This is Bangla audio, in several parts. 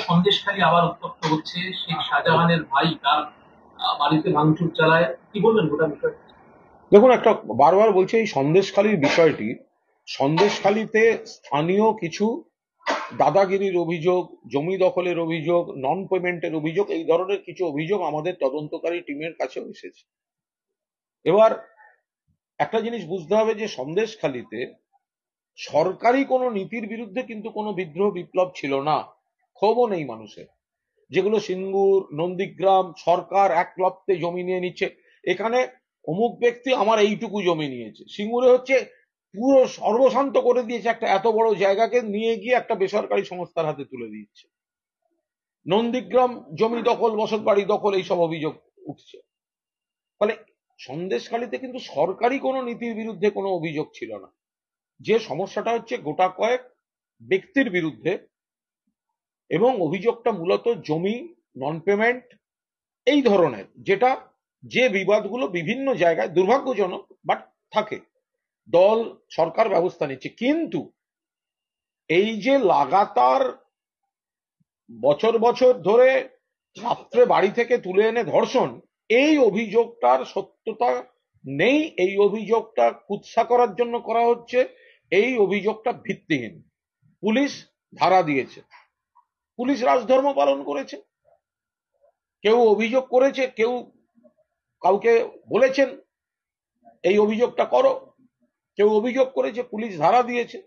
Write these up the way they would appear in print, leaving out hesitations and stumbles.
সন্দেশখালী আবার উত্তপ্ত হচ্ছে, শেখ শাহজাহানের ভাই তার বাড়িতে ভাঙচুর চালায়, কি বলবেন গোটা বিষয়? দেখুন, একটা বারবার বলছি, এই সন্দেশখালীর বিষয়টি, সন্দেশখালীতে স্থানীয় কিছু দাদাগিরির অভিযোগ, জমি দখলের অভিযোগ, নন পেমেন্টের অভিযোগ, এই ধরনের কিছু অভিযোগ আমাদের তদন্তকারী টিমের কাছেও এসেছে। এবার একটা জিনিস বুঝতে হবে যে সন্দেশখালীতে সরকারি কোনো নীতির বিরুদ্ধে কিন্তু কোনো বিদ্রোহ বিপ্লব ছিল না, ক্ষোভও নেই মানুষের। যেগুলো সিঙ্গুর, নন্দীগ্রাম, সরকার এক লপ্তে জমি নিয়ে নিচ্ছে, এখানে অমুক ব্যক্তি আমার এইটুকু জমি নিয়েছে, সিঙ্গুরে হচ্ছে পুরো সর্বশান্ত করে দিয়েছে, একটা এত বড় জায়গাকে নিয়ে গিয়ে একটা বেসরকারি সংস্থার হাতে তুলে দিচ্ছে। নন্দীগ্রাম জমি দখল, বসত বাড়ি দখল, এইসব অভিযোগ উঠছে। ফলে সন্দেশখালীতে কিন্তু সরকারি কোনো নীতির বিরুদ্ধে কোনো অভিযোগ ছিল না। যে সমস্যাটা হচ্ছে গোটা কয়েক ব্যক্তির বিরুদ্ধে, এবং অভিযোগটা মূলত জমি, নন পেমেন্ট, এই ধরনের, যেটা যে বিবাদগুলো বিভিন্ন জায়গায় দুর্ভাগ্যজনক বাট থাকে। দল, সরকার ব্যবস্থা নিচ্ছে, কিন্তু এই যে লাগাতার বছর বছর ধরে রাত্রে বাড়ি থেকে তুলে এনে ধর্ষণ, এই অভিযোগটার সত্যতা নেই, এই অভিযোগটা কুৎসা করার জন্য করা হচ্ছে, এই অভিযোগটা ভিত্তিহীন। পুলিশ ধারা দিয়েছে, পুলিশ রাজধর্ম পালন করেছে। কেউ অভিযোগ করেছে, কেউ কাউকে বলেছেন এই অভিযোগটা করো, কেউ অভিযোগ করেছে, পুলিশ ধারা দিয়েছে।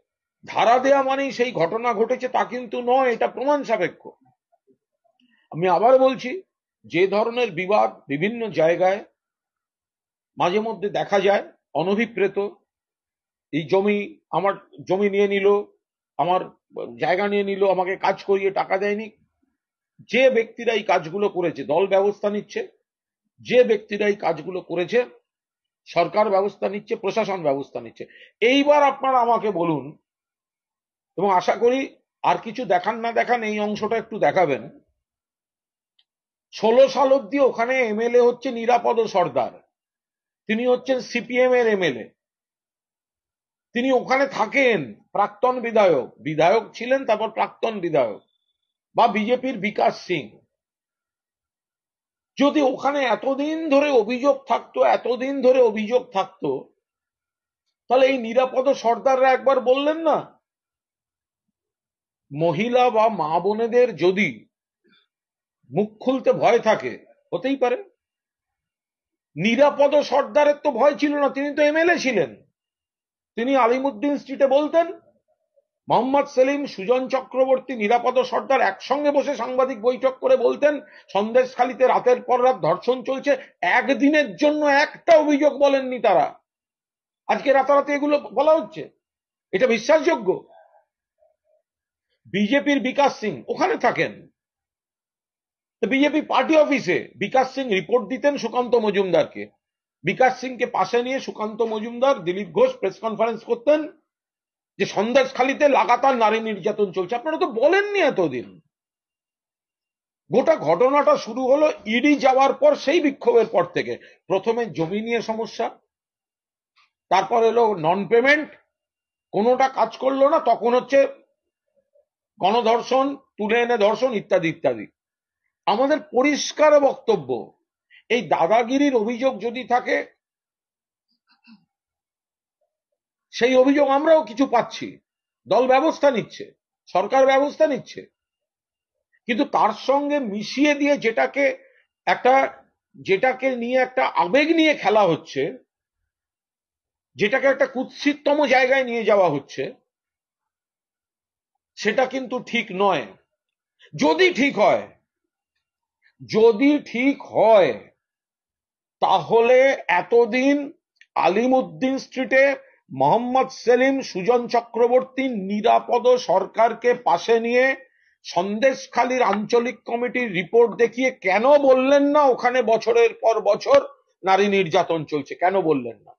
ধারা দেয়া মানেই সেই ঘটনা ঘটেছে তা কিন্তু নয়, এটা প্রমাণ সাপেক্ষ। আমি আবার বলছি, যে ধরনের বিবাদ বিভিন্ন জায়গায় মাঝে মধ্যে দেখা যায় অনভিপ্রেত, এই জমি, আমার জমি নিয়ে নিল, আমার জায়গা নিয়ে নিল, আমাকে কাজ করিয়ে টাকা দেয়নি, যে ব্যক্তিরা এই কাজগুলো করেছে দল ব্যবস্থা নিচ্ছে, যে ব্যক্তিরা এই কাজগুলো করেছে সরকার ব্যবস্থা নিচ্ছে, প্রশাসন ব্যবস্থা নিচ্ছে। এইবার আপনারা আমাকে বলুন, এবং আশা করি আর কিছু দেখান না দেখান এই অংশটা একটু দেখাবেন। 16 সাল অব্দি ওখানে এমএলএ হচ্ছে নিরাপদ সর্দার, তিনি হচ্ছেন সিপিএম এর এমএলএ, তিনি ওখানে থাকেন, প্রাক্তন বিধায়ক, বিধায়ক ছিলেন তারপর প্রাক্তন বিধায়ক, বা বিজেপির বিকাশ সিং। যদি ওখানে এতদিন ধরে অভিযোগ থাকতো, তাহলে এই নিরাপদ সর্দাররা একবার বললেন না? মহিলা বা মা বোনেদের যদি মুখ খুলতে ভয় থাকে, হতেই পারে। নিরাপদ সর্দারের তো ভয় ছিল না, তিনি তো এমএলএ ছিলেন। তিনি আলিমুদ্দিন স্ট্রিটে বলতেন, মোহাম্মদ সেলিম, সুজন চক্রবর্তী, নিরাপদ সর্দার একসঙ্গে বসে সাংবাদিক বৈঠক করে বলতেন সন্দেশখালীতে রাতের পর রাত ধর্ষণ চলছে, একদিনের জন্য একটা অভিযোগ বলেননি তারা। আজকে রাতারাতি এগুলো বলা হচ্ছে, এটা বিশ্বাসযোগ্য? বিজেপির বিকাশ সিং ওখানে থাকেন, বিজেপি পার্টি অফিসে বিকাশ সিং রিপোর্ট দিতেন সুকান্ত মজুমদারকে, বিকাশ সিংকে পাশে নিয়ে সুকান্ত মজুমদার, দিলীপ ঘোষ প্রেস কনফারেন্স করতেন যে সন্দেশখালীতে লাগাতার নারী নির্যাতন চলছে। আপনারা তো বলেননি এতদিন। গোটা ঘটনাটা শুরু হলো ইডি যাওয়ার পর, সেই বিক্ষোভের পর থেকে। প্রথমে জমি নিয়ে সমস্যা, তারপর এলো নন পেমেন্ট, কোনোটা কাজ করলো না, তখন হচ্ছে গণধর্ষণ, তুলে এনে ধর্ষণ, ইত্যাদি ইত্যাদি। আমাদের পরিষ্কার বক্তব্য, এই দাদাগিরির অভিযোগ যদি থাকে, সেই অভিযোগ আমরাও কিছু পাচ্ছি, দল ব্যবস্থা নিচ্ছে, সরকার ব্যবস্থা নিচ্ছে, কিন্তু তার সঙ্গে মিশিয়ে দিয়ে যেটাকে নিয়ে একটা আবেগ নিয়ে খেলা হচ্ছে, যেটাকে একটা কুৎসিততম জায়গায় নিয়ে যাওয়া হচ্ছে, সেটা কিন্তু ঠিক নয়। যদি ঠিক হয় তাহলে এতদিন আলিমুদ্দিন স্ট্রিটে মোহাম্মদ সেলিম, সুজন চক্রবর্তী নিরাপদ সরকারকে পাশে নিয়ে সন্দেশখালীর আঞ্চলিক কমিটির রিপোর্ট দেখিয়ে কেন বললেন না ওখানে বছরের পর বছর নারী নির্যাতন চলছে? কেন বললেন না?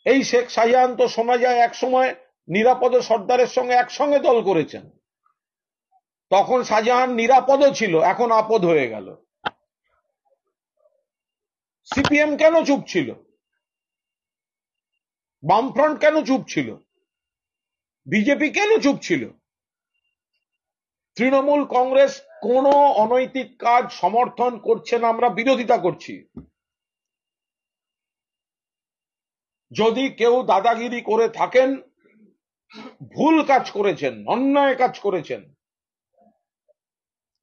এই শেখ শাহজাহান তো শোনা যায় একসময় নিরাপদ সর্দারের সঙ্গে একসঙ্গে দল করেছেন, তখন শাহজাহান নিরাপদ ছিল, এখন আপদ হয়ে গেল। সিপিএম কেন চুপ ছিল? বামফ্রন্ট কেন চুপ ছিল? বিজেপি কেন চুপ ছিল? তৃণমূল কংগ্রেস কোনো অনৈতিক কাজ সমর্থন করছে না, আমরা বিরোধিতা করছি। যদি কেউ দাদাগিরি করে থাকেন, ভুল কাজ করেছেন, অন্যায় কাজ করেছেন,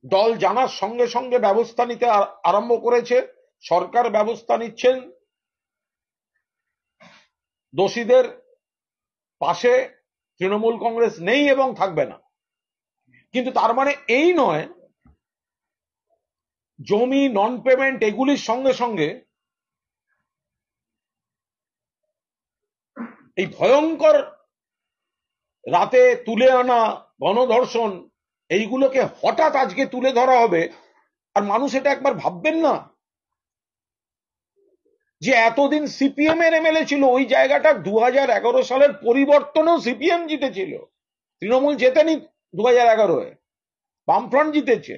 দল জানার সঙ্গে সঙ্গে ব্যবস্থা নিতে আরম্ভ করেছে, সরকার ব্যবস্থা নিচ্ছেন। দোষীদের পাশে তৃণমূল কংগ্রেস নেই এবং থাকবে না, কিন্তু তার মানে এই নয় জমি নন পেমেন্ট এগুলির সঙ্গে সঙ্গে এই ভয়ঙ্কর রাতে তুলে আনা গণধর্ষণ এইগুলোকে হঠাৎ আজকে তুলে ধরা হবে। আর মানুষ এটা একবার ভাববেন না যে এতদিন সিপিএম এর এমএলএ ছিল, ওই জায়গাটা 2011 সালের পরিবর্তনেও সিপিএম জিতেছিল, তৃণমূল জেতেনি 2011-এ, বামফ্রন্ট জিতেছে।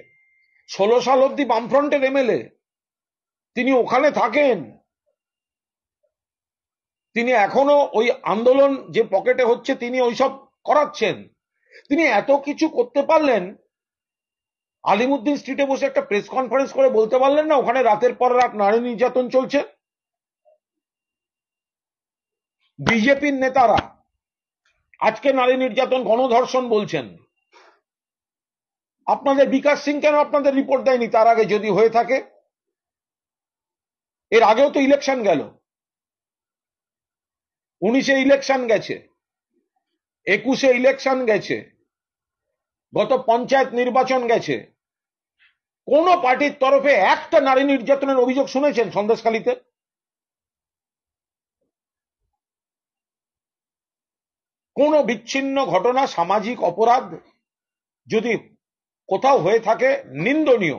16 সাল অব্দি বামফ্রন্টের এমএলএ, তিনি ওখানে থাকেন, তিনি এখনো ওই আন্দোলন যে পকেটে হচ্ছে তিনি ওইসব করাচ্ছেন। তিনি এত কিছু করতে পারলেন, আলিমুদ্দিন স্ট্রিটে বসে একটা প্রেস কনফারেন্স করে বলতে পারলেন না ওখানে রাতের পর রাত নারী নির্যাতন চলছে। বিজেপির নেতারা আজকে নারী নির্যাতন গণধর্ষণ বলছেন। আপনাদের বিকাশ সিং কেন আপনাদের রিপোর্ট দেয়নি তার আগে, যদি হয়ে থাকে? এর আগেও তো ইলেকশন গেল, 19-এ ইলেকশন গেছে, 21-এ ইলেকশন গেছে, গত পঞ্চায়েত নির্বাচন গেছে। কোন পার্টির তরফে একটা নারী নির্যাতনের অভিযোগ শুনেছেন সন্দেশখালীতে? কোন বিচ্ছিন্ন ঘটনা, সামাজিক অপরাধ যদি কোথাও হয়ে থাকে নিন্দনীয়,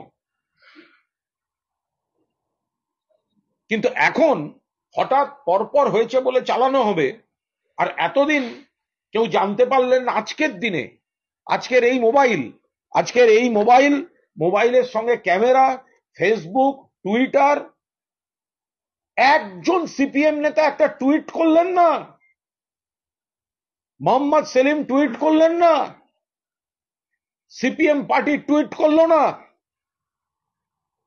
কিন্তু এখন হঠাৎ পরপর হয়েছে বলে চালানো হবে। আর এতদিন কেউ জানতে পারলেন আজকের দিনে, আজকের এই মোবাইলের সঙ্গে ক্যামেরা, ফেসবুক, টুইটার। একজন সিপিএম নেতা একটা টুইট করলেন না, মোহাম্মদ সেলিম টুইট করলেন না, সিপিএম পার্টি টুইট করলো না,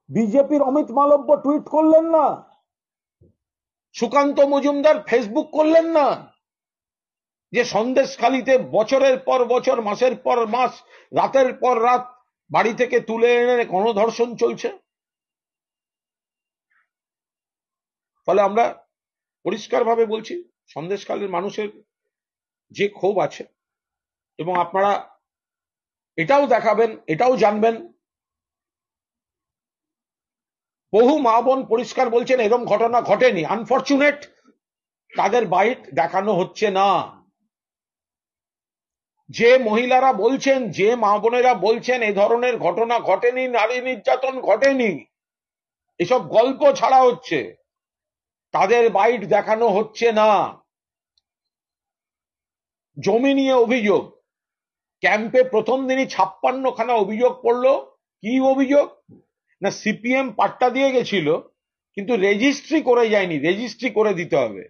বিজেপির অমিত মালব্য টুইট করলেন না, সুকান্ত মজুমদার ফেসবুক করলেন না যে সন্দেশখালীতে বছরের পর বছর, মাসের পর মাস, রাতের পর রাত বাড়ি থেকে তুলে এনে গণধর্ষণ চলছে। ফলে আমরা পরিষ্কারভাবে বলছি, সন্দেশখালীর মানুষের যে ক্ষোভ আছে, এবং আপনারা এটাও দেখাবেন, এটাও জানবেন, বহু মা বোন পরিষ্কার বলছেন এরকম ঘটনা ঘটেনি। আনফরচুনেট, তাদের বাইট দেখানো হচ্ছে না। যে মহিলারা বলছেন, যে মা বোনেরা বলছেন এ ধরনের ঘটনা ঘটেনি, নারী নির্যাতন ঘটেনি, এসব গল্প ছাড়া হচ্ছে, তাদের বাইট দেখানো হচ্ছে না। জমি নিয়ে অভিযোগ, ক্যাম্পে প্রথম দিনই 56খানা অভিযোগ পড়লো। কি অভিযোগ? না, সিপিএম পাট্টা দিয়ে গেছিল কিন্তু রেজিস্ট্রি করে যায়নি, রেজিস্ট্রি করে দিতে হবে।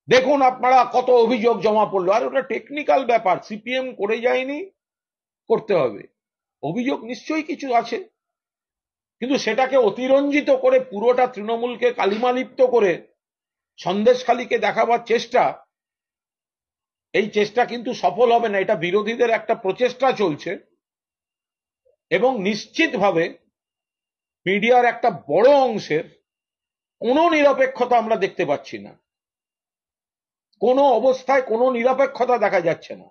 দেখুন আপনারা কত অভিযোগ জমা পড়লো। আর ওটা টেকনিক্যাল ব্যাপার, সিপিএম করে যায়নি, করতে হবে। অভিযোগ নিশ্চয়ই কিছু আছে, কিন্তু সেটাকে অতিরঞ্জিত করে পুরোটা তৃণমূলকে কালিমালিপ্ত করে সন্দেশখালীকে দেখাবার চেষ্টা, এই চেষ্টা কিন্তু সফল হবে না। এটা বিরোধীদের একটা প্রচেষ্টা চলছে, এবং নিশ্চিতভাবে মিডিয়ার একটা বড় অংশের কোনো নিরপেক্ষতা আমরা দেখতে পাচ্ছি না, কোনো অবস্থায় কোনো নিরপেক্ষতা দেখা যাচ্ছে না।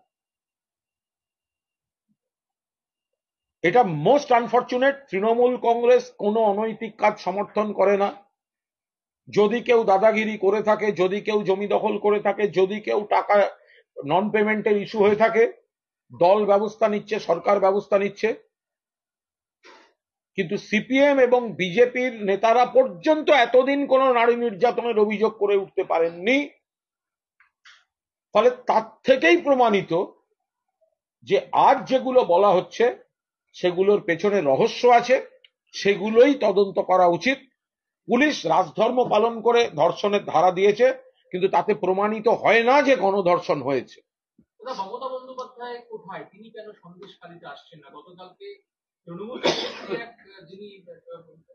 এটা মোস্ট আনফরচুনেট। তৃণমূল কংগ্রেস কোনো অনৈতিক কাজ সমর্থন করে না। যদি কেউ দাদাগিরি করে থাকে, যদি কেউ জমি দখল করে থাকে, যদি কেউ টাকা নন পেমেন্টের ইস্যু হয়ে থাকে, দল ব্যবস্থা নিচ্ছে, সরকার ব্যবস্থা নিচ্ছে। কিন্তু সিপিএম এবং বিজেপির নেতারা পর্যন্ত এতদিন কোনো নারী নির্যাতনের অভিযোগ করে উঠতে পারেননি। ফলে তার থেকেই প্রমাণিত যে আজ যেগুলো বলা হচ্ছে সেগুলোর পেছনে রহস্য আছে, সেগুলোই তদন্ত করা উচিত। পুলিশ রাজধর্ম পালন করে ধর্ষণের ধারা দিয়েছে, কিন্তু তাতে প্রমাণিত হয় না যে গণধর্ষণ হয়েছে। ওরা মমতা বন্দ্যোপাধ্যায় কোথায়, তিনি কেন সন্দেশখালিতে আসছেন না? গতকালকে তৃণমূল কংগ্রেসের এক যিনি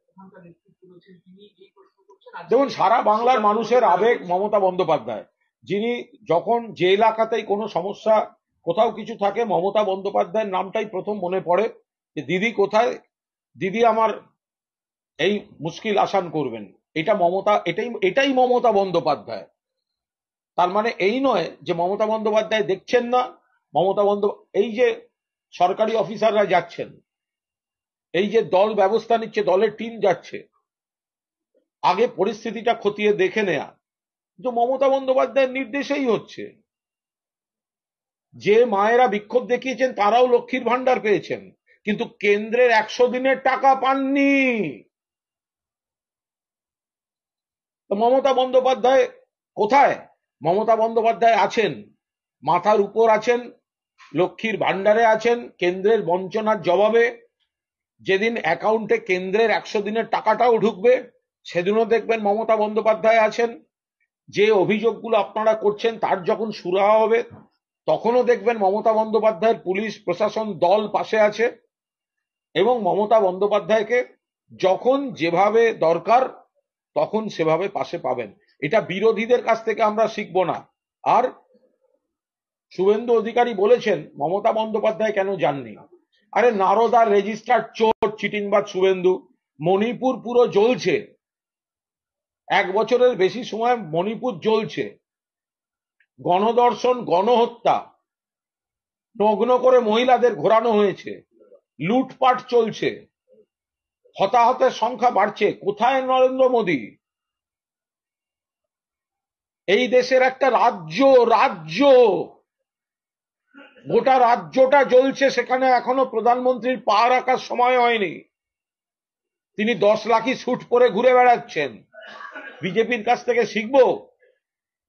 ওখানকার নেতৃত্ব রয়েছেন তিনি এই প্রশ্ন করছেন। দেখুন, সারা বাংলার মানুষের আবেগ মমতা বন্দ্যোপাধ্যায়, যিনি যখন যে এলাকাতেই কোনো সমস্যা কোথাও কিছু থাকে মমতা বন্দ্যোপাধ্যায়ের নামটাই প্রথম মনে পড়ে যে দিদি কোথায়, দিদি আমার এই মুশকিল আসান করবেন। এটা মমতা, এটাই মমতা বন্দ্যোপাধ্যায়। তার মানে এই নয় যে মমতা বন্দ্যোপাধ্যায় দেখছেন না, এই যে সরকারি অফিসাররা যাচ্ছেন, এই যে দল ব্যবস্থা নিচ্ছে, দলের টিম যাচ্ছে, আগে পরিস্থিতিটা খতিয়ে দেখে নেয়া কিন্তু মমতা বন্দ্যোপাধ্যায়ের নির্দেশেই হচ্ছে। যে মায়েরা বিক্ষোভ দেখিয়েছেন তারাও লক্ষ্মীর ভান্ডার পেয়েছেন, কিন্তু কেন্দ্রের 100 দিনের টাকা পাননি। তো মমতা বন্দ্যোপাধ্যায় কোথায়? মমতা বন্দ্যোপাধ্যায় আছেন, মাথার উপর আছেন, লক্ষ্মীর ভান্ডারে আছেন, কেন্দ্রের বঞ্চনার জবাবে যেদিন অ্যাকাউন্টে কেন্দ্রের 100 দিনের টাকাটাও ঢুকবে সেদিনও দেখবেন মমতা বন্দ্যোপাধ্যায় আছেন। যে অভিযোগগুলো আপনারা করছেন তার যখন সুরাহা হবে তখনও দেখবেন মমতা বন্দ্যোপাধ্যায়ের পুলিশ প্রশাসন দল পাশে আছে, এবং মমতা বন্দ্যোপাধ্যায়কে যখন যেভাবে দরকার তখন সেভাবে পাশে পাবেন। এটা বিরোধীদের কাছ থেকে আমরা শিখব না। আর শুভেন্দু অধিকারী বলেছেন মমতা বন্দ্যোপাধ্যায় কেন যাননি। আরে নারদার রেজিস্টার্ড চোর চিটিংবাজ শুভেন্দু, মণিপুর পুরো জ্বলছে, 1 বছরের বেশি সময় মণিপুর জ্বলছে, গণধর্ষণ গণহত্যা, নগ্ন করে মহিলাদের ঘোরানো হয়েছে, লুটপাট চলছে, হতাহতের সংখ্যা বাড়ছে। কোথায় নরেন্দ্র মোদী? এই দেশের একটা রাজ্য গোটা রাজ্যটা জ্বলছে, সেখানে এখনো প্রধানমন্ত্রীর পা রাখার সময় হয়নি। তিনি 10 লাখি স্যুট পরে ঘুরে বেড়াচ্ছেন। বিজেপির কাছ থেকে শিখবো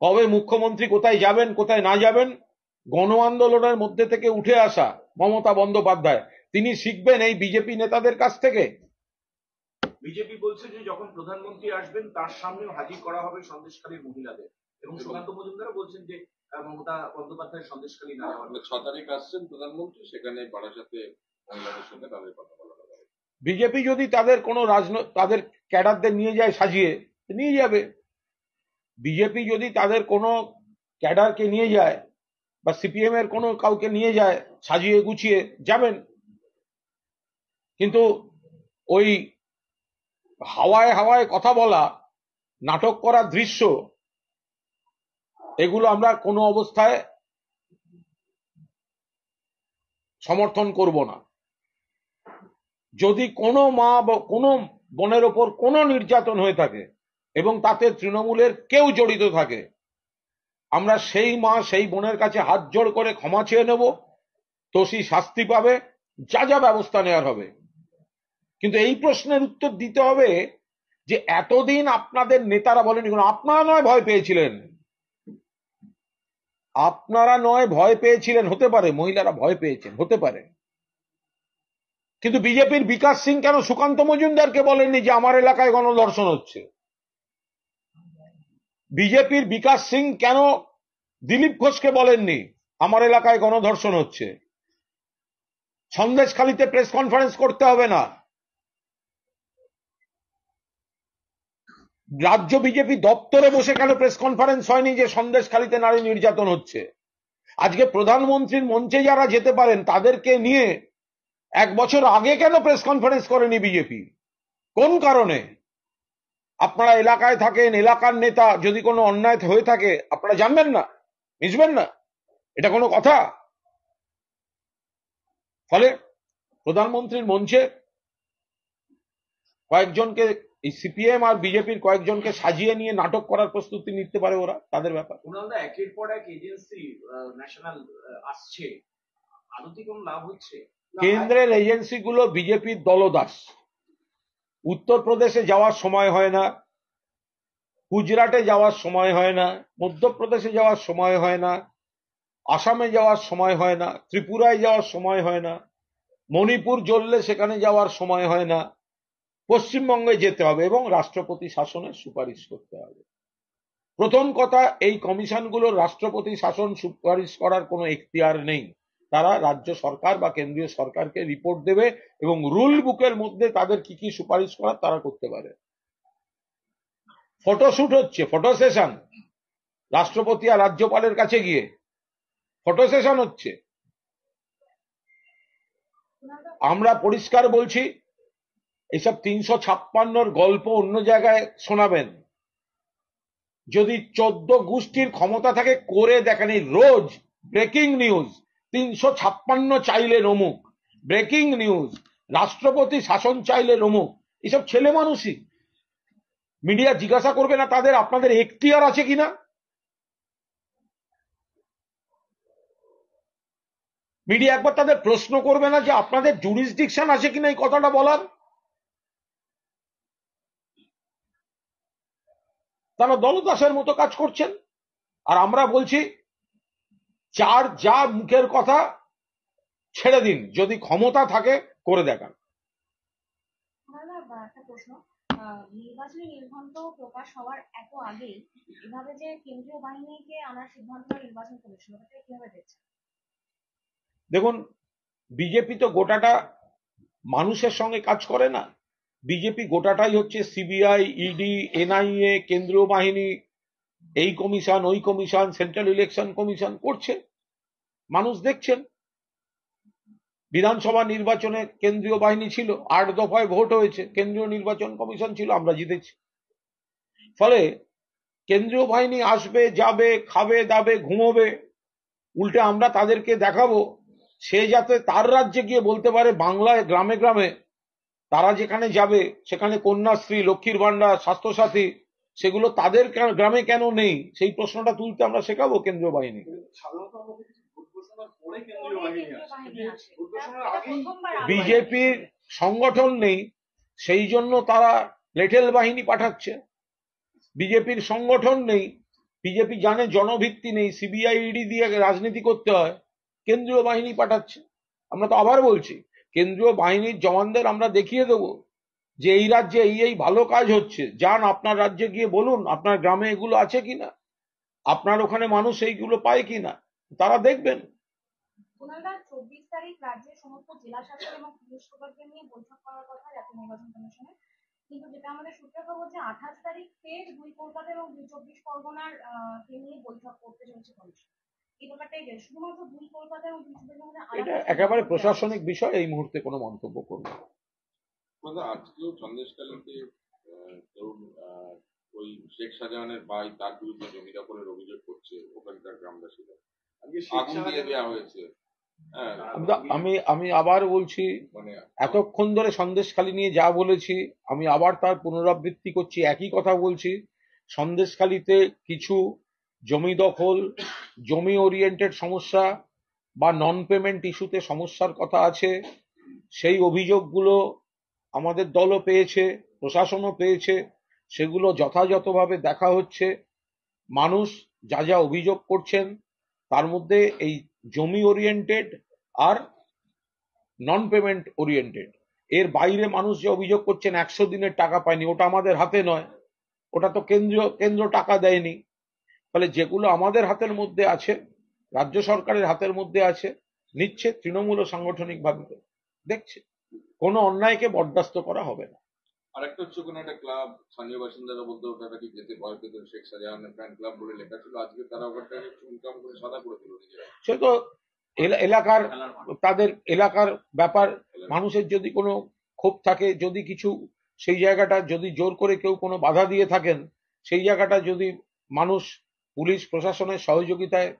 কবে মুখ্যমন্ত্রী কোথায় যাবেন কোথায় না যাবেন। গণ আন্দোলনের মধ্যে থেকে উঠে আসা মমতা বন্দ্যোপাধ্যায়, তিনি শিখবেন এই বিজেপি নেতাদের কাছ থেকে? বিজেপি বলছে যে যখন প্রধানমন্ত্রী আসবেন তার সামনেও হাজির করা হবে সন্দেশখালীর মহিলাদের, এবং সুকান্ত মজুমদারও বলছেন যে মমতা বন্দ্যোপাধ্যায় সন্দেশখালী না যাওয়ার। 6 তারিখ আসছেন প্রধানমন্ত্রী, সেখানে বারাসাতে মহিলাদের সঙ্গে তাদের কথা বলা হবে। বিজেপি যদি তাদের কোনো তাদের ক্যাডারদের নিয়ে যায় সাজিয়ে, নিয়ে যাবে। বিজেপি যদি তাদের কোনো ক্যাডারকে নিয়ে যায় বা সিপিএম এর কোনো কাউকে নিয়ে যায় সাজিয়ে গুছিয়ে, যাবেন। কিন্তু ওই হাওয়ায় হাওয়ায় কথা বলা, নাটক করার দৃশ্য, এগুলো আমরা কোনো অবস্থায় সমর্থন করব না। যদি কোনো মা বা কোনো বোনের ওপর কোনো নির্যাতন হয়ে থাকে এবং তাতে তৃণমূলের কেউ জড়িত থাকে, আমরা সেই মা সেই বোনের কাছে হাত জোড় করে ক্ষমা চেয়ে নেব, দোষী শাস্তি পাবে, যা যা ব্যবস্থা নেওয়ার হবে। কিন্তু এই প্রশ্নের উত্তর দিতে হবে যে এতদিন আপনাদের নেতারা বলেনি, আপনারা নয় ভয় পেয়েছিলেন, আপনারা নয় ভয় পেয়েছিলেন, হতে পারে মহিলারা ভয় পেয়েছেন, হতে পারে, কিন্তু বিজেপির বিকাশ সিং কেন সুকান্ত মজুমদারকে বলেননি যে আমার এলাকায় গণধর্ষণ হচ্ছে? বিজেপির বিকাশ সিং কেন দিলীপ ঘোষকে বলেননি আমার এলাকায় গণধর্ষণ হচ্ছে? সন্দেশখালীতে প্রেস কনফারেন্স করতে হবে না, রাজ্য বিজেপি দপ্তরে বসে কেন প্রেস কনফারেন্স হয়নি যে সন্দেশখালীতে নারী নির্যাতন হচ্ছে? আজকে প্রধানমন্ত্রীর মঞ্চে যারা যেতে পারেন তাদেরকে নিয়ে 1 বছর আগে কেন প্রেস কনফারেন্স করেনি বিজেপি? কোন কারণে? আপনারা এলাকায় থাকেন, এলাকার নেতা, যদি কোনো অন্যায় হয়ে থাকে আপনারা জানবেন না, মিশবেন না? এটা কোনো কথা? ফলে প্রধানমন্ত্রীর মঞ্চে কয়েকজনকে, এই সিপিএম আর বিজেপির কয়েকজনকে সাজিয়ে নিয়ে নাটক করার প্রস্তুতি নিতে পারে ওরা, তাদের ব্যাপার। কুণালদা, একের পর এক এজেন্সি ন্যাশনাল আসছে, আদতে কোন লাভ হচ্ছে? কেন্দ্রের এজেন্সিগুলো বিজেপির দলদাস। উত্তরপ্রদেশে যাওয়ার সময় হয় না, গুজরাটে যাওয়ার সময় হয় না, মধ্যপ্রদেশে যাওয়ার সময় হয় না, আসামে যাওয়ার সময় হয় না, ত্রিপুরায় যাওয়ার সময় হয় না, মণিপুর জ্বললে সেখানে যাওয়ার সময় হয় না, পশ্চিমবঙ্গে যেতে হবে এবং রাষ্ট্রপতি শাসনের সুপারিশ করতে হবে। প্রথম কথা, এই কমিশনগুলোর রাষ্ট্রপতি শাসন সুপারিশ করার কোনো এখতিয়ার নেই। তারা রাজ্য সরকার বা কেন্দ্রীয় সরকারকে রিপোর্ট দেবে এবং রুল বুকের মধ্যে তাদের কি কি সুপারিশ করার তারা করতে পারে। ফটোশুট হচ্ছে, ফটো সেশন, রাষ্ট্রপতি আর রাজ্যপালের কাছে গিয়ে ফটো সেশন হচ্ছে। আমরা পরিষ্কার বলছি, এইসব 356 গল্প অন্য জায়গায় শোনাবেন। যদি 14 গোষ্ঠীর ক্ষমতা থাকে করে দেখেন। এই রোজ ব্রেকিং নিউজ, 356 চাইলে অমুক, ব্রেকিং নিউজ, রাষ্ট্রপতি শাসন চাইলে অমুক, এসব ছেলে মানুষই। মিডিয়া জিজ্ঞাসা করবে না তাদের আপনাদের এখতিয়ার আছে কিনা? মিডিয়া একবার তাদের প্রশ্ন করবে না যে আপনাদের জুরিসডিকশন আছে কিনা এই কথাটা বলার? তারা দলদাসের মতো কাজ করছেন। আর আমরা বলছি, যার যা মুখের কথা ছেড়ে দিন, যদি ক্ষমতা থাকে করে দেখান। একটা প্রশ্ন, নির্বাচনী নির্ঘণ্ট প্রকাশ হওয়ার এত আগেই এভাবে যে কেন্দ্রীয় বাহিনীকে আনার সিদ্ধান্ত নির্বাচন কমিশন, এটা কিভাবে দেখছে? দেখুন, বিজেপি তো গোটাটা মানুষের সঙ্গে কাজ করে না। বিজেপি গোটাটাই হচ্ছে সিবিআই, ইডি, এনআইএ, কেন্দ্রীয় বাহিনী, এই কমিশন, ওই কমিশন, সেন্ট্রাল ইলেকশন কমিশন করছে। মানুষ দেখছেন। বিধানসভা নির্বাচনে কেন্দ্রীয় বাহিনী ছিল, 8 দফায় ভোট হয়েছে, কেন্দ্রীয় নির্বাচন কমিশন ছিল, আমরা জিতেছি। ফলে কেন্দ্রীয় বাহিনী আসবে, যাবে, খাবে দাবে, ঘুমোবে। উল্টে আমরা তাদেরকে দেখাবো সে যাতে তার রাজ্যে গিয়ে বলতে পারে, বাংলায় গ্রামে গ্রামে তারা যেখানে যাবে সেখানে কন্যাশ্রী, লক্ষ্মীর ভান্ডার, স্বাস্থ্যসাথী, সেগুলো তাদের গ্রামে কেন নেই, সেই প্রশ্নটা তুলতে আমরা শেখাবো কেন্দ্রীয় বাহিনী। বিজেপির সংগঠন নেই, সেই জন্য তারা লেঠেল বাহিনী পাঠাচ্ছে। বিজেপির সংগঠন নেই, বিজেপি জানে জনভিত্তি নেই, সিবিআই, ইডি দিয়ে রাজনীতি করতে হয়, কেন্দ্রীয় বাহিনী পাঠাচ্ছে। আমরা তো আবার বলছি, কেন্দ্রীয় বাহিনীর জওয়ানদের আমরা দেখিয়ে দেবো যে এই রাজ্যে এই ভালো কাজ হচ্ছে, যান আপনার রাজ্যে গিয়ে বলুন আপনার গ্রামে এগুলো আছে কিনা, আপনার ওখানে মানুষ এইগুলো পায় কিনা, তারা দেখবেন। 24 তারিখ রাজ্যের সমস্ত জেলা শাসক এবং পুলিশ সুপারদের নিয়ে বৈঠক করার কথা জাতীয় নির্বাচন কমিশনে, কিন্তু যেটা আমাদের সূত্রে খবর যে 28 তারিখ ফের 2 কলকাতা এবং 2 24 পরগনার কে নিয়ে বৈঠক করতে চলেছে কমিশন। এই ব্যাপারটাই শুধুমাত্র 2 কলকাতা এবং 2 24 পরগনার এটা একেবারে প্রশাসনিক বিষয়, এই মুহূর্তে কোনো মন্তব্য করব না। আজকেও সন্দেশখালীতে ধরুন ওই শেখ শাহজাহানের ভাই, তার বিরুদ্ধে জমি দখলের অভিযোগ করছে ওখানকার গ্রামবাসীরা, আগুন দিয়ে দেওয়া হয়েছে। আমি আবার বলছি, এতক্ষণ ধরে সন্দেশখালী নিয়ে যা বলেছি আমি আবার তার পুনরাবৃত্তি করছি, একই কথা বলছি। সন্দেশখালীতে কিছু জমি দখল, জমি ওরিয়েন্টেড সমস্যা বা নন পেমেন্ট ইস্যুতে সমস্যার কথা আছে। সেই অভিযোগগুলো আমাদের দলও পেয়েছে, প্রশাসনও পেয়েছে, সেগুলো যথাযথভাবে দেখা হচ্ছে। মানুষ যা যা অভিযোগ করছেন তার মধ্যে এই জমি ওরিয়েন্টেড আর নন পেমেন্ট ওরিয়েন্টেড, এর বাইরে মানুষ যে অভিযোগ করছেন 100 দিনের টাকা পায়নি, ওটা আমাদের হাতে নয়, ওটা তো কেন্দ্র টাকা দেয়নি। ফলে যেগুলো আমাদের হাতের মধ্যে আছে, রাজ্য সরকারের হাতের মধ্যে আছে, নিচ্ছে, তৃণমূল ও সাংগঠনিকভাবে দেখছে। কোনো অন্যায়কে বরদাস্ত করা হবে না। আরেকটা হচ্ছে কোনো একটা ক্লাব, স্থানীয় বাসিন্দারা বলতে ওটা নাকি যেতে ভয় পেত, শেখ শাহজাহানের ফ্যান ক্লাব বলে লেখা ছিল, আজকে তারা ওখানটাকে চুনকাম করে সাদা করে দিল নিজেরা। সে তো এলাকার, তাদের এলাকার ব্যাপার। মানুষের যদি কোনো ক্ষোভ থাকে, যদি কিছু সেই জায়গাটা যদি জোর করে কেউ কোনো বাধা দিয়ে থাকেন, সেই জায়গাটা যদি মানুষ, পুলিশ প্রশাসনের সহযোগিতায়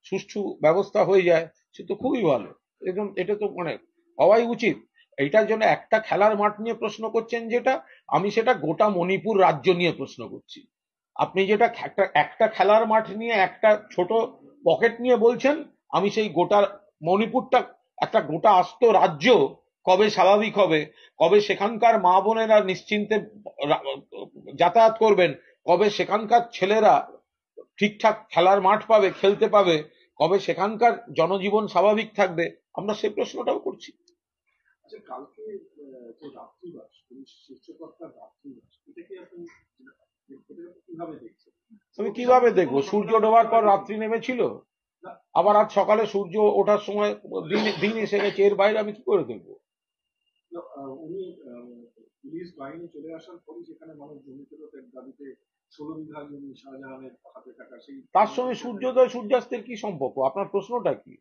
সুষ্ঠু ব্যবস্থা হয়ে যায়, সে তো খুবই ভালো। একদম, এটা তো মানে হওয়াই উচিত। এইটার জন্য একটা খেলার মাঠ নিয়ে প্রশ্ন করছেন যেটা, আমি সেটা গোটা মণিপুর রাজ্য নিয়ে প্রশ্ন করছি। আপনি যেটা একটা খেলার মাঠ নিয়ে, একটা ছোট পকেট নিয়ে বলছেন, আমি সেই গোটা মণিপুরটা, একটা গোটা আস্ত রাজ্য কবে স্বাভাবিক হবে, কবে সেখানকার মা বোনেরা নিশ্চিন্তে যাতায়াত করবেন, কবে সেখানকার ছেলেরা ঠিকঠাক খেলার মাঠ পাবে, খেলতে পাবে, কবে সেখানকার জনজীবন স্বাভাবিক থাকবে, আমরা সেই প্রশ্নটাও করছি। কালকে যে রাত্রিবাস, পুলিশ শীর্ষকর্তার রাত্রিবাস, এটা কি আপনি কিভাবে দেখছেন? আমি কিভাবে দেখবো? সূর্য ডোবার পর রাত্রি নেমেছিল, আবার আজ সকালে সূর্য ওঠার সময় দিন দিন এসে গেছে, এর বাইরে আমি কি করে দেখবো? উনি পুলিশ বাহিনী চলে আসার পরই সেখানে মানুষ জমি ফেরতের দাবিতে 16 বিঘা জমি শাহজাহানের হাতে থাকা সেই তার সঙ্গে সূর্যোদয় সূর্যাস্তের কি সম্পর্ক? আপনার প্রশ্নটা কি?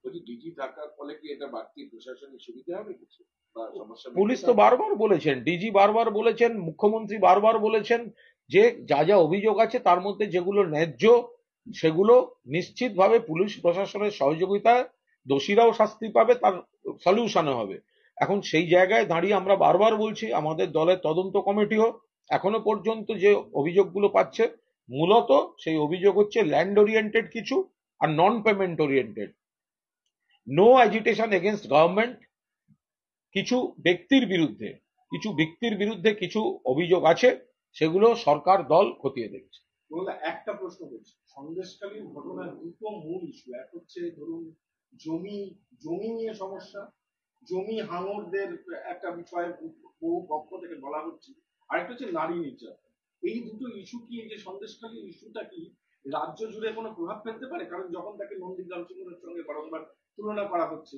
বলছি ডিজি থাকার ফলে কি এটা বাড়তি প্রশাসনিক সুবিধা হবে কিছু বা সমস্যা পুলিশ তো বারবার বলেছেন, ডিজি বারবার বলেছেন, মুখ্যমন্ত্রী বারবার বলেছেন যে যা যা অভিযোগ আছে তার মধ্যে যেগুলো ন্যায্য সেগুলো নিশ্চিতভাবে পুলিশ প্রশাসনের সহযোগিতায় দোষীরাও শাস্তি পাবে, তার সলিউশনে হবে। এখন সেই জায়গায় দাঁড়িয়ে আমরা বারবার বলছি, আমাদের দলের তদন্ত কমিটিও এখনো পর্যন্ত যে অভিযোগগুলো পাচ্ছে মূলত সেই অভিযোগ হচ্ছে ল্যান্ড ওরিয়েন্টেড কিছু আর non payment oriented. No agitation against government. কিছু ব্যক্তির বিরুদ্ধে কিছু অভিযোগ আছে, সেগুলো সরকার দল খতিয়ে দেখছে। একটা প্রশ্ন করছি, সন্দেশখালীর ঘটনার দুটো মূল ইস্যু, এক হচ্ছে ধরুন জমি নিয়ে সমস্যা, জমি হাঙরদের একটা বিষয় বহু পক্ষ থেকে বলা হচ্ছে, আরেকটা হচ্ছে নারী নির্যাতন। এই দুটো ইস্যু কি, এই যে সন্দেশখালীর ইস্যুটা কি রাজ্য জুড়ে কোনো প্রভাব ফেলতে পারে? কারণ যখন তাকে নন্দীগ্রাম সিংহের সঙ্গে বারংবার তুলনা করা হচ্ছে।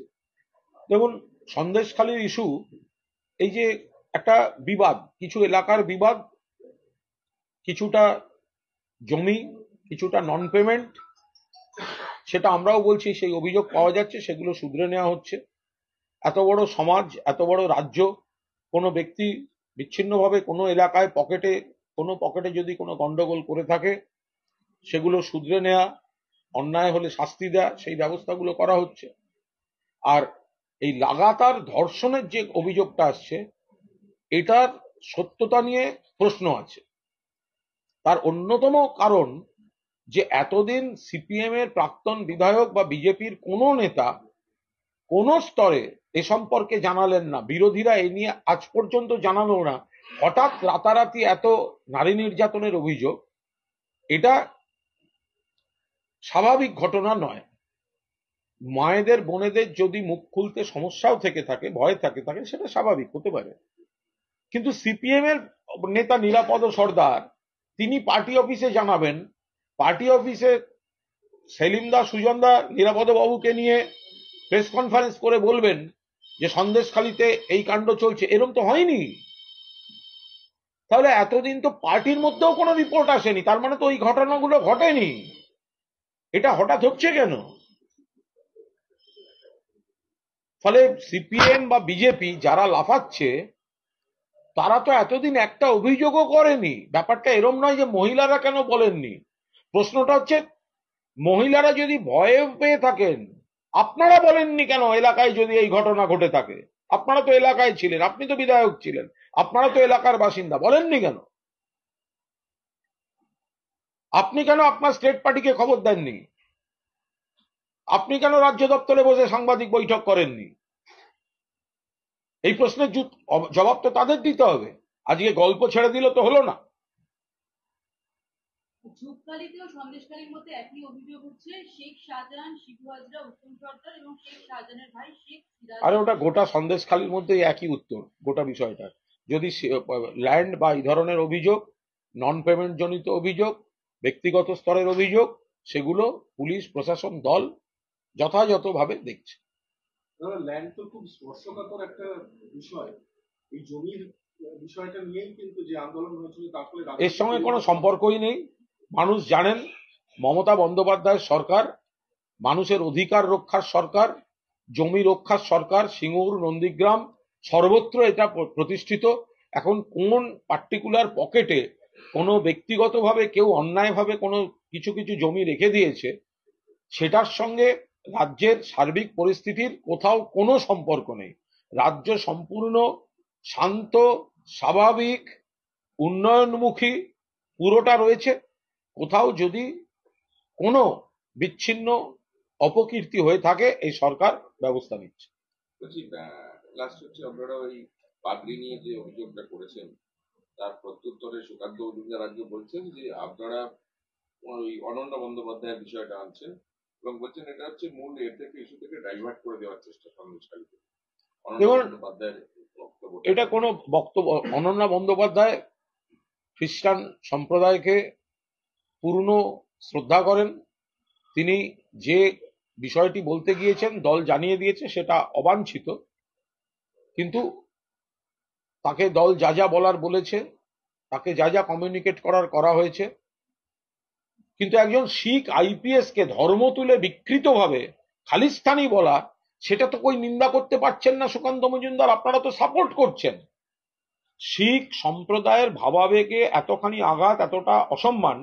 দেখুন, সন্দেশখালীর ইস্যু এই যে একটা বিবাদ, কিছু এলাকার বিবাদ, কিছুটা জমি, কিছুটা নন পেমেন্ট, সেটা আমরাও বলছি সেই অভিযোগ পাওয়া যাচ্ছে, সেগুলো শুধরে নেওয়া হচ্ছে। এত বড় সমাজ, এত বড় রাজ্য, কোনো ব্যক্তি বিচ্ছিন্নভাবে কোনো এলাকায় পকেটে যদি কোনো গন্ডগোল করে থাকে সেগুলো শুধরে নেওয়া, অন্যায় হলে শাস্তি দেয়া, সেই ব্যবস্থাগুলো করা হচ্ছে। আর এই লাগাতার ধর্ষণের যে অভিযোগটা আসছে এটার সত্যতা নিয়ে প্রশ্ন আছে। তার অন্যতম কারণ যে এতদিন সিপিএম এর প্রাক্তন বিধায়ক বা বিজেপির কোনো নেতা কোনো স্তরে এ সম্পর্কে জানালেন না, বিরোধীরা এ নিয়ে আজ পর্যন্ত জানালো না। হঠাৎ রাতারাতি এত নারী নির্যাতনের অভিযোগ, এটা স্বাভাবিক ঘটনা নয়। মায়েদের বোনেদের যদি মুখ খুলতে সমস্যাও থেকে থাকে, ভয় থাকে সেটা স্বাভাবিক হতে পারে। কিন্তু সিপিএম এর নেতা নিরাপদ সর্দার তিনি পার্টি অফিসে জানাবেন, পার্টি অফিসে সেলিমদা সুজনদা নিরাপদ বাবুকে নিয়ে প্রেস কনফারেন্স করে বলবেন যে সন্দেশখালীতে এই কাণ্ড চলছে, এরকম তো হয়নি। তাহলে এতদিন তো পার্টির মধ্যেও কোনো রিপোর্ট আসেনি, তার মানে তো ওই ঘটনাগুলো ঘটেনি। এটা হঠাৎ হচ্ছে কেন? ফলে সিপিএম বা বিজেপি যারা লাফাচ্ছে তারা তো এতদিন একটা অভিযোগও করেনি। ব্যাপারটা এরম নয় যে মহিলারা কেন বলেননি। প্রশ্নটা হচ্ছে মহিলারা যদি ভয়ে পেয়ে থাকেন আপনারা বলেননি কেন? এলাকায় যদি এই ঘটনা ঘটে থাকে, আপনারা তো এলাকায় ছিলেন, আপনি তো বিধায়ক ছিলেন, আপনারা তো এলাকার বাসিন্দা, বলেননি কেন? আপনি কেন আপনার স্টেট পার্টিকে খবর দেননি? আপনি কেন রাজ্য দপ্তরে বসে সাংবাদিক বৈঠক করেননি? এই প্রশ্নের জবাব তো তাদের দিতে হবে। আজকে গল্প ছেড়ে দিল তো হলো না। ঝুপকালিতেও সন্দেশখালীর মধ্যে একই অভিযোগ হচ্ছে, শেখ শাহজাহান, শিবু হাজরা, উত্তম সর্দার এবং শেখ শাহজাহানের ভাই শেখ সিরাজ। আরে ওটা গোটা সন্দেশখালীর মধ্যে একই উত্তর, গোটা বিষয়টা। যদি ল্যান্ড বা এই ধরনের অভিযোগ, নন পেমেন্ট জনিত অভিযোগ, ব্যক্তিগত স্তরের অভিযোগ, সেগুলো পুলিশ প্রশাসন দল যথাযথভাবে দেখছে। ল্যান্ড তো খুব স্পর্শকাতর একটা বিষয়, এই জমির বিষয়টা নিয়েই কিন্তু যে আন্দোলন হয়েছিল তারপরে এর সঙ্গে কোনো সম্পর্কই নেই। মানুষ জানেন মমতা বন্দ্যোপাধ্যায়ের সরকার মানুষের অধিকার রক্ষার সরকার, জমি রক্ষার সরকার। সিঙ্গুর, নন্দীগ্রাম সর্বত্র এটা প্রতিষ্ঠিত। এখন কোন পার্টিকুলার পকেটে কোনো ব্যক্তিগতভাবে কেউ অন্যায়ভাবে কোনো কিছু জমি রেখে দিয়েছে সেটার সঙ্গে রাজ্যের সার্বিক পরিস্থিতির কোথাও কোনো সম্পর্ক নেই। রাজ্য সম্পূর্ণ শান্ত, স্বাভাবিক, উন্নয়নমুখী পুরোটা রয়েছে। কোথাও যদি কোনো বিচ্ছিন্ন অপকীর্তি হয়ে থাকে এই সরকার ব্যবস্থা নিচ্ছে। বলছি লাস্ট হচ্ছে আপনারা ওই পাগড়ি নিয়ে যে অভিযোগটা করেছেন তার প্রত্যুত্তরে সুকান্ত মজুমদার আজকে বলছেন যে আপনারা ওই অনন্য বন্দ্যোপাধ্যায়ের বিষয়টা আনছেন এবং বলছেন এটা হচ্ছে মূল এর থেকে ইস্যু থেকে ডাইভার্ট করে দেওয়ার চেষ্টা সন্দেশখালীতে। দেখুন, এটা কোনো বক্তব্য, অনন্যা বন্দ্যোপাধ্যায় খ্রিস্টান সম্প্রদায়কে পূর্ণ শ্রদ্ধা করেন। তিনি যে বিষয়টি বলতে গিয়েছেন দল জানিয়ে দিয়েছে সেটা অবাঞ্ছিত, কিন্তু তাকে দল যা যা বলার বলেছে, তাকে যা যা কমিউনিকেট করা হয়েছে। কিন্তু একজন শিখ আইপিএস কে ধর্ম তুলে বিকৃতভাবে খালিস্তানি বলা, সেটা তো কই নিন্দা করতে পারছেন না সুকান্ত মজুমদার, আপনারা তো সাপোর্ট করছেন। শিখ সম্প্রদায়ের ভাবাবেগে এতখানি আঘাত, এতটা অসম্মান,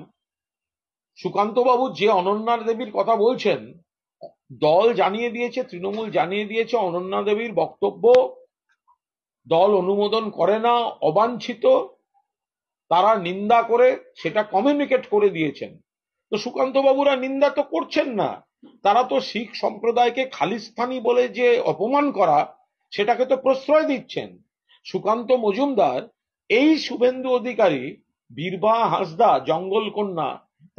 সুকান্ত বাবু যে অনন্যা দেবীর কথা বলছেন, দল জানিয়ে দিয়েছে, তৃণমূল জানিয়ে দিয়েছে অনন্যা দেবীর বক্তব্য দল অনুমোদন করে না, অবাঞ্ছিত, তারা নিন্দা করে সেটা কমিউনিকেট করে দিয়েছেন। তো সুকান্ত বাবুরা নিন্দা তো করছেন না, তারা তো শিখ সম্প্রদায়কে খালিস্তানি বলে যে অপমান করা, সেটাকে তো প্রশ্রয় দিচ্ছেন। সুকান্ত মজুমদার এই শুভেন্দু অধিকারী, বীরবাহা হাঁসদা, জঙ্গল কন্যা,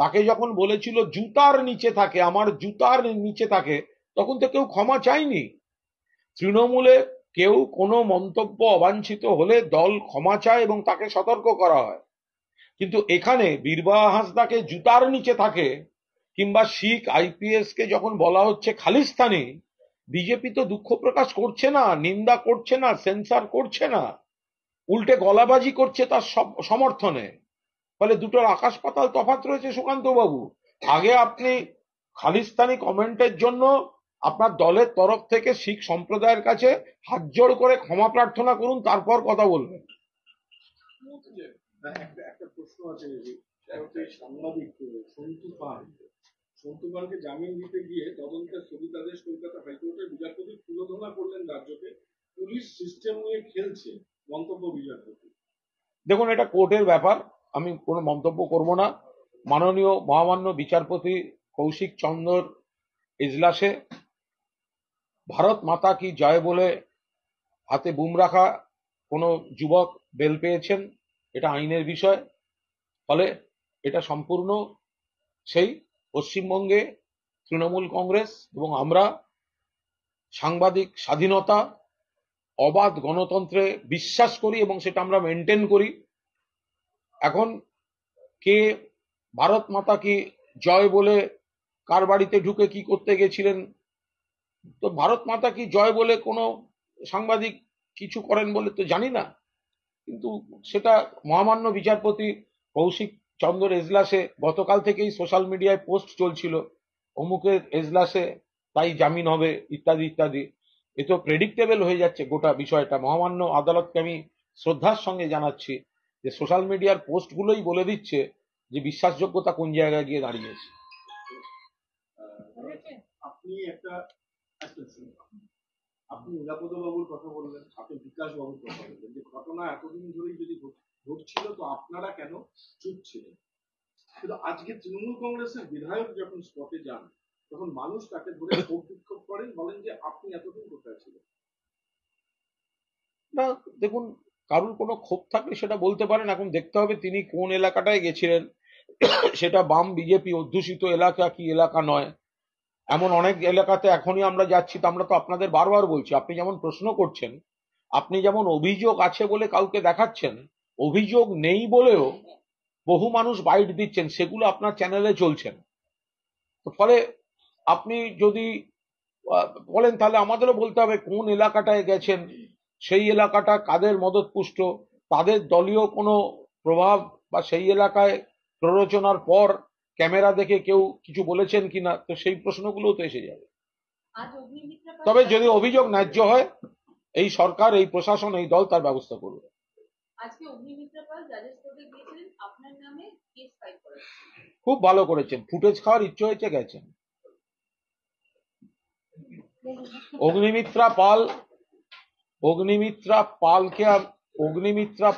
তাকে যখন বলেছিল জুতার নিচে থাকে, আমার জুতার নিচে থাকে, তখন তো কেউ ক্ষমা চায়নি। তৃণমূলে কেউ কোনো মন্তব্য অবাঞ্ছিত হলে দল ক্ষমা চায় এবং তাকে সতর্ক করা হয়, কিন্তু এখানে বীরবাহা হাঁসদাকে জুতার নিচে থাকে কিংবা শিখ আইপিএস কে যখন বলা হচ্ছে খালিস্তানি, বিজেপি তো দুঃখ প্রকাশ করছে না, নিন্দা করছে না, সেন্সার করছে না, উল্টে গলাবাজি করছে তার সমর্থনে। ফলে দুটোর আকাশ পাতাল তফাৎ রয়েছে সুকান্ত বাবু। আগে আপনি খালিস্তানি কমেন্টের জন্য আপনার দলের তরফ থেকে শিখ সম্প্রদায়ের কাছে হাত জোড় করে ক্ষমা প্রার্থনা করুন, তারপর কথা বলবেন। একটা প্রশ্ন আছে, সাংবাদিক সন্তু পানকে জামিন দিতে গিয়ে তদন্তের স্থগিতাদেশ কলকাতা হাইকোর্টের বিচারপতি তুলোধনা করলেন রাজ্যকে, পুলিশ সিস্টেম নিয়ে খেলছে, মন্তব্য বিচারপতি। দেখুন, এটা কোর্টের ব্যাপার, আমি কোনো মন্তব্য করব না। মাননীয় মহামান্য বিচারপতি কৌশিক চন্দ্রর এজলাসে ভারত মাতা কি জয় বলে হাতে বুম রাখা কোনো যুবক বেল পেয়েছেন, এটা আইনের বিষয়। ফলে এটা সম্পূর্ণ সেই পশ্চিমবঙ্গে তৃণমূল কংগ্রেস এবং আমরা সাংবাদিক স্বাধীনতা, অবাধ গণতন্ত্রে বিশ্বাস করি এবং সেটা আমরা মেনটেন করি। এখন কে ভারত মাতা কি জয় বলে কার বাড়িতে ঢুকে কি করতে গেছিলেন, তো ভারত মাতা কি জয় বলে কোনো সাংবাদিক কিছু করেন বলে তো জানি না, কিন্তু সেটা মহামান্য বিচারপতি কৌশিক চন্দ্র এজলাসে গতকাল থেকেই সোশ্যাল মিডিয়ায় পোস্ট চলছিল, অমুকের এজলাসে তাই জামিন হবে ইত্যাদি ইত্যাদি। এ তো প্রেডিক্টেবল হয়ে যাচ্ছে গোটা বিষয়টা। মহামান্য আদালতকে আমি শ্রদ্ধার সঙ্গে জানাচ্ছি যে সোশ্যাল মিডিয়ার পোস্টগুলোই বলে দিচ্ছে যে বিশ্বাসযোগ্যতা কোন জায়গায় গিয়ে দাঁড়িয়েছে। আপনি আপনি নিরাপদ বাবুর কথা বললেন, আপনি বিকাশ বাবুর কথা বললেন, যে ঘটনা এতদিন ধরেই যদি ঘটছিল তো আপনারা কেন চুপ ছিলেন। কিন্তু আজকে তৃণমূল কংগ্রেসের বিধায়ক যখন স্পটে যান, তখন মানুষ তাকে ধরে ক্ষোভ বিক্ষোভ করেন, বলেন যে আপনি এতদিন কোথায় ছিলেন। না, দেখুন, কারুর কোনো ক্ষোভ থাকলে সেটা বলতে পারেন। এখন দেখতে হবে তিনি কোন এলাকাটায় গেছিলেন, সেটা বাম বিজেপি অধ্যুষিত এলাকা কি এলাকা নয়। এমন অনেক এলাকাতে এখনই আমরা যাচ্ছি, তো আমরা তো আপনাদের বারবার বলছি, আপনি যেমন প্রশ্ন করছেন, আপনি যেমন অভিযোগ আছে বলে কাউকে দেখাচ্ছেন, অভিযোগ নেই বলেও বহু মানুষ বাইট দিচ্ছেন, সেগুলো আপনার চ্যানেলে চলছেন। তো ফলে আপনি যদি বলেন তাহলে আমাদেরও বলতে হবে কোন এলাকাটায় গেছেন, সেই এলাকাটা কাদের মদতপুষ্ট, তাদের দলীয় কোনো প্রভাব বা সেই এলাকায় প্ররোচনার পর ক্যামেরা দেখে কেউ কিছু বলেছেন কিনা, তো সেই প্রশ্নগুলো তো এসে যাবে। তবে যদি অভিযোগ ন্যায্য হয়, এই সরকার, এই প্রশাসন, এই দল তার ব্যবস্থা করবে। আজকে অগ্নিমিত্রা পাল জাজেস কোর্টে গিয়েছিলেন, আপনার নামে কেস ফাইল করেছেন। খুব ভালো করেছেন, ফুটেজ খাওয়ার ইচ্ছে হয়েছে গেছেন। অগ্নিমিত্রা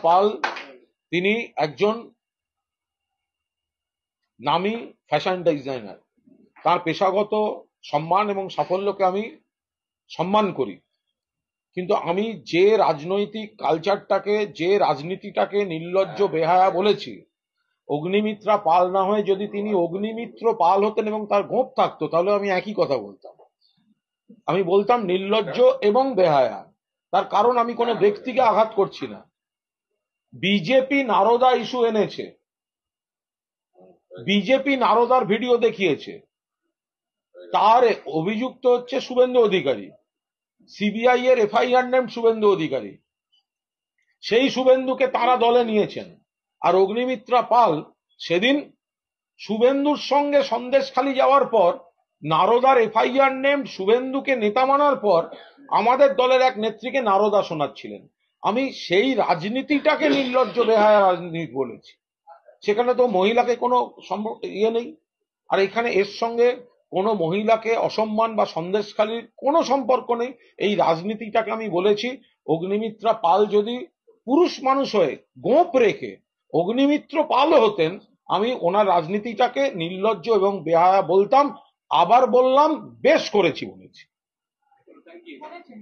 পাল তিনি একজন নামী ফ্যাশন ডিজাইনার, তার পেশাগত সম্মান এবং সাফল্যকে আমি সম্মান করি, কিন্তু আমি যে রাজনৈতিক কালচারটাকে, যে রাজনীতিটাকে নির্লজ্জ বেহায়া বলেছি, অগ্নিমিত্রা পাল না হয়ে যদি তিনি অগ্নিমিত্র পাল হতেন এবং তার গোঁপ থাকতো, তাহলে আমি একই কথা বলতাম। আমি বলতাম নির্লজ্জ এবং বেহায়া, তার কারণ আমি কোনো ব্যক্তিকে আঘাত করছি না। বিজেপি নারদা ইস্যু এনেছে, বিজেপি নারদার ভিডিও দেখিয়েছে, তার অভিযুক্ত হচ্ছে শুভেন্দু অধিকারী, সিবিআই এর এফআইআর নেম শুভেন্দু অধিকারী, সেই শুভেন্দুকে তারা দলে নিয়েছেন। আর অগ্নিমিত্রা পাল সেদিন শুভেন্দুর সঙ্গে সন্দেশখালি যাওয়ার পর, নারদার এফআইআর নেম শুভেন্দুকে নেতা মানার পর আমাদের দলের এক নেত্রীকে নারদা শোনাচ্ছিলেন। আমি সেই রাজনীতিটাকে নির্লজ্জ বেহায়া রাজনীতি বলেছি। সেখানে তো মহিলাকে কোনো নেই। আর এখানে এর সঙ্গে কোনো মহিলাকে অসম্মান বা সন্দেশখালির কোনো সম্পর্ক নেই। এই রাজনীতিটাকে আমি বলেছি, অগ্নিমিত্রা পাল যদি পুরুষ মানুষ হয়ে গোঁপ রেখে অগ্নিমিত্র পালও হতেন, আমি ওনার রাজনীতিটাকে নির্লজ্জ এবং বেহায়া বলতাম। আবার বললাম, বেশ করেছি বলেছি। বলেছেন